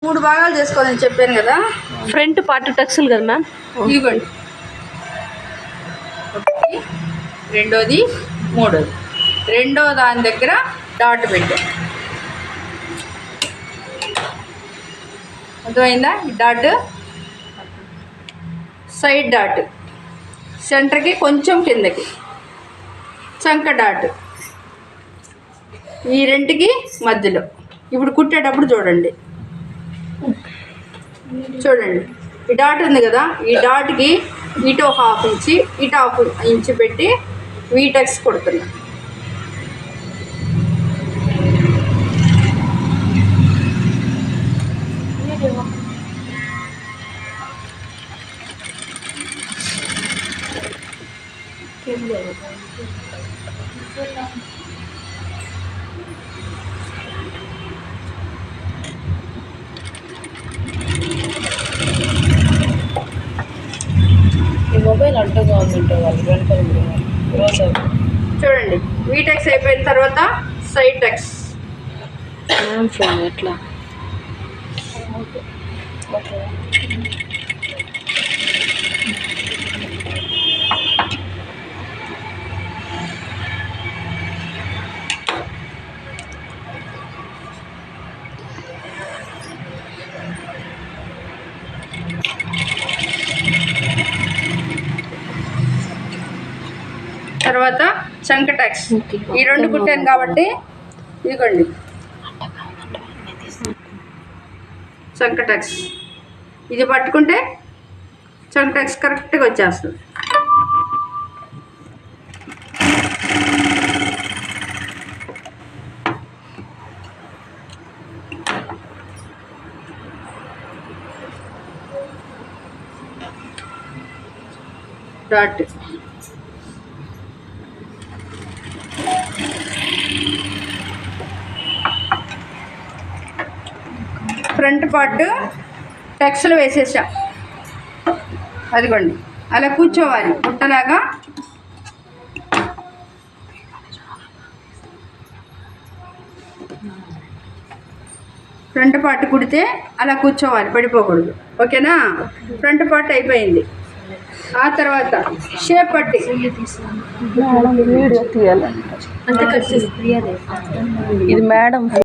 3 భాగాలు చేసుకోవాలని చెప్పాను కదా. ఫ్రంట్ పార్ట్ టక్స్లు కదా మ్యామ్. ఇదిగోండి, ఒకటి, రెండోది, మూడోది. రెండో దాని దగ్గర డాట్ పెట్టాం. అర్థమైందా? ఈ డాట్ సైడ్ డాట్, సెంటర్కి కొంచెం కిందకి చంక డాట్, ఈ రెండుకి మధ్యలో. ఇప్పుడు కుట్టేటప్పుడు చూడండి, ఈ డాట్ ఉంది కదా, ఈ డాట్కి ఇటు 1/2 ఇంచి ఇటు 1/2 ఇంచి పెట్టి వీటెక్స్ కుడుతున్నా. మొబైల్ అడ్డగా ఉందంటే వాళ్ళు చూడండి, వీటెక్స్ అయిపోయిన తర్వాత సైడ్ టెక్స్. ఎట్లా తర్వాత చంక టెక్స్. ఈ 2 కుట్టాను కాబట్టి ఇదిగోండి చంక టెక్స్. ఇది పట్టుకుంటే చంక టెక్స్ కరెక్ట్గా వచ్చేస్తుంది. డాట్ ఫ్రంట్ పార్ట్ టెక్స్లు వేసేసాం. అదిగోండి, అలా కూర్చోవాలి బుట్టలాగా. ఫ్రంట్ పార్ట్ కుడితే అలా కూర్చోవాలి, పడిపోకూడదు. ఓకేనా? ఫ్రంట్ పార్ట్ అయిపోయింది. ఆ తర్వాత షేప్ పట్టి వీడియో తీయాలి. ఇది మేడం